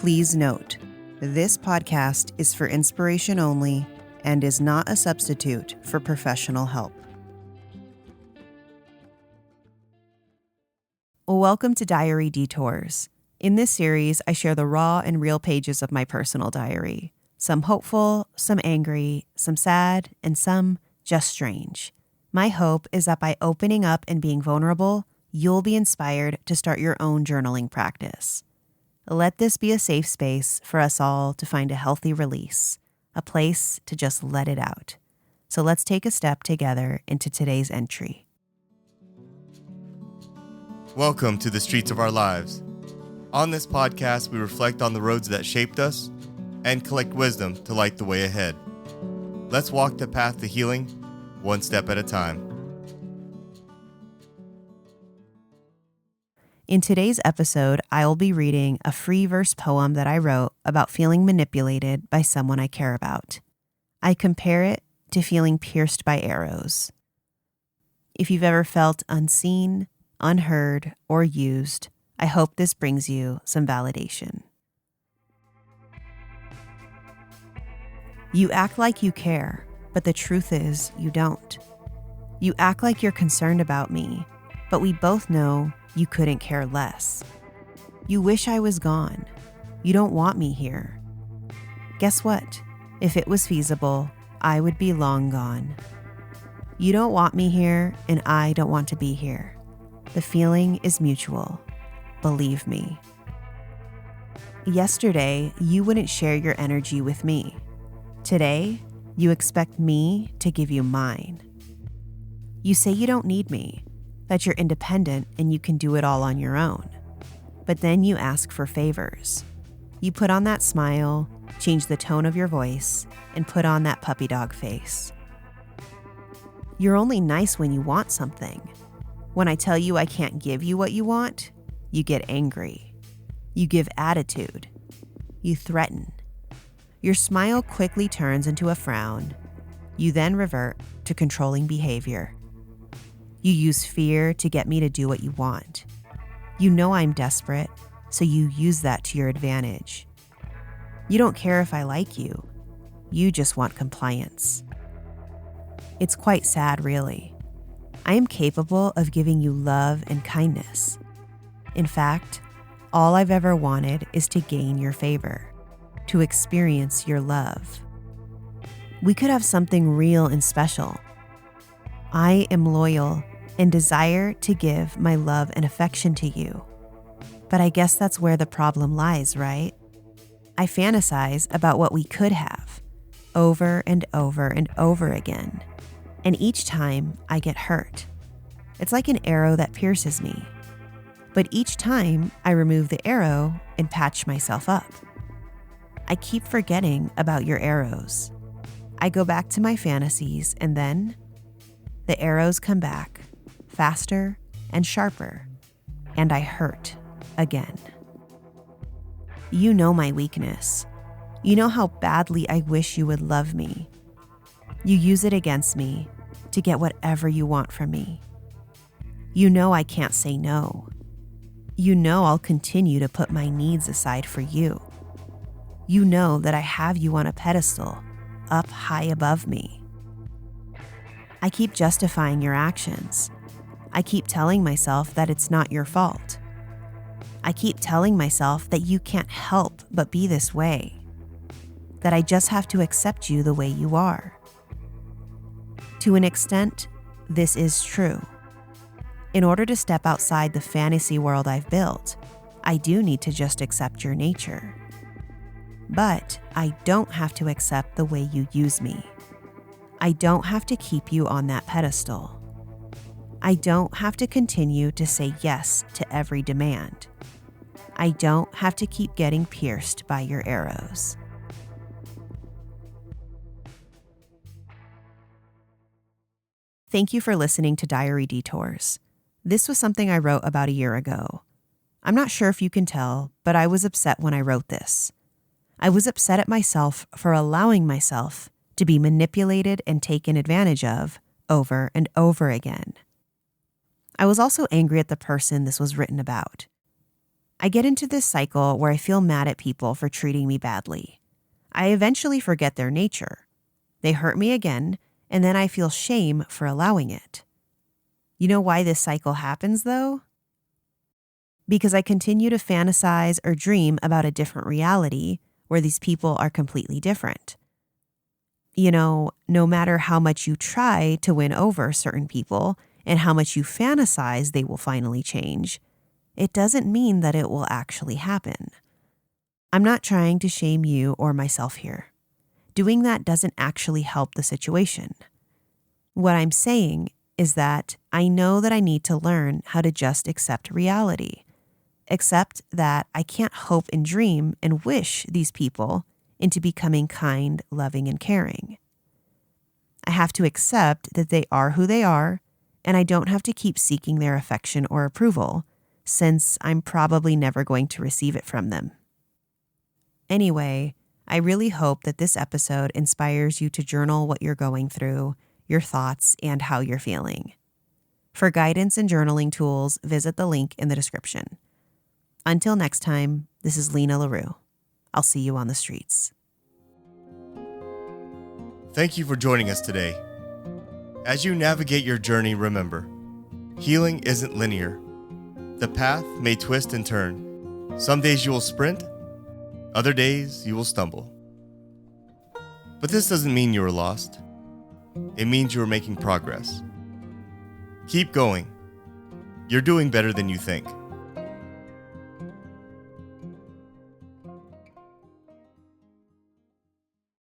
Please note, this podcast is for inspiration only and is not a substitute for professional help. Welcome to Diary Detours. In this series, I share the raw and real pages of my personal diary. Some hopeful, some angry, some sad, and some just strange. My hope is that by opening up and being vulnerable, you'll be inspired to start your own journaling practice. Let this be a safe space for us all to find a healthy release, a place to just let it out. So let's take a step together into today's entry. Welcome to the streets of our lives. On this podcast, we reflect on the roads that shaped us and collect wisdom to light the way ahead. Let's walk the path to healing, one step at a time. In today's episode, I'll be reading a free verse poem that I wrote about feeling manipulated by someone I care about. I compare it to feeling pierced by arrows. If you've ever felt unseen, unheard, or used, I hope this brings you some validation. You act like you care, but the truth is you don't. You act like you're concerned about me, but we both know you couldn't care less. You wish I was gone. You don't want me here. Guess what? If it was feasible, I would be long gone. You don't want me here, and I don't want to be here. The feeling is mutual. Believe me. Yesterday, you wouldn't share your energy with me. Today, you expect me to give you mine. You say you don't need me, that you're independent and you can do it all on your own. But then you ask for favors. You put on that smile, change the tone of your voice, and put on that puppy dog face. You're only nice when you want something. When I tell you I can't give you what you want, you get angry. You give attitude. You threaten. Your smile quickly turns into a frown. You then revert to controlling behavior. You use fear to get me to do what you want. You know I'm desperate, so you use that to your advantage. You don't care if I like you. You just want compliance. It's quite sad, really. I am capable of giving you love and kindness. In fact, all I've ever wanted is to gain your favor, to experience your love. We could have something real and special. I am loyal and desire to give my love and affection to you. But I guess that's where the problem lies, right? I fantasize about what we could have, over and over and over again. And each time I get hurt. It's like an arrow that pierces me. But each time I remove the arrow and patch myself up. I keep forgetting about your arrows. I go back to my fantasies and then the arrows come back, faster and sharper, and I hurt again. You know my weakness. You know how badly I wish you would love me. You use it against me to get whatever you want from me. You know I can't say no. You know I'll continue to put my needs aside for you. You know that I have you on a pedestal, up high above me. I keep justifying your actions. I keep telling myself that it's not your fault. I keep telling myself that you can't help but be this way, that I just have to accept you the way you are. To an extent, this is true. In order to step outside the fantasy world I've built, I do need to just accept your nature. But I don't have to accept the way you use me. I don't have to keep you on that pedestal. I don't have to continue to say yes to every demand. I don't have to keep getting pierced by your arrows. Thank you for listening to Diary Detours. This was something I wrote about a year ago. I'm not sure if you can tell, but I was upset when I wrote this. I was upset at myself for allowing myself to be manipulated and taken advantage of over and over again. I was also angry at the person this was written about. I get into this cycle where I feel mad at people for treating me badly. I eventually forget their nature. They hurt me again, and then I feel shame for allowing it. You know why this cycle happens, though? Because I continue to fantasize or dream about a different reality where these people are completely different. No matter how much you try to win over certain people and how much you fantasize they will finally change, it doesn't mean that it will actually happen. I'm not trying to shame you or myself here. Doing that doesn't actually help the situation. What I'm saying is that I know that I need to learn how to just accept reality. Accept that I can't hope and dream and wish these people into becoming kind, loving, and caring. I have to accept that they are who they are, and I don't have to keep seeking their affection or approval, since I'm probably never going to receive it from them. Anyway, I really hope that this episode inspires you to journal what you're going through, your thoughts, and how you're feeling. For guidance and journaling tools, visit the link in the description. Until next time, this is Lena LaRue. I'll see you on the streets. Thank you for joining us today. As you navigate your journey, remember, healing isn't linear. The path may twist and turn. Some days you will sprint, other days you will stumble. But this doesn't mean you are lost. It means you are making progress. Keep going. You're doing better than you think.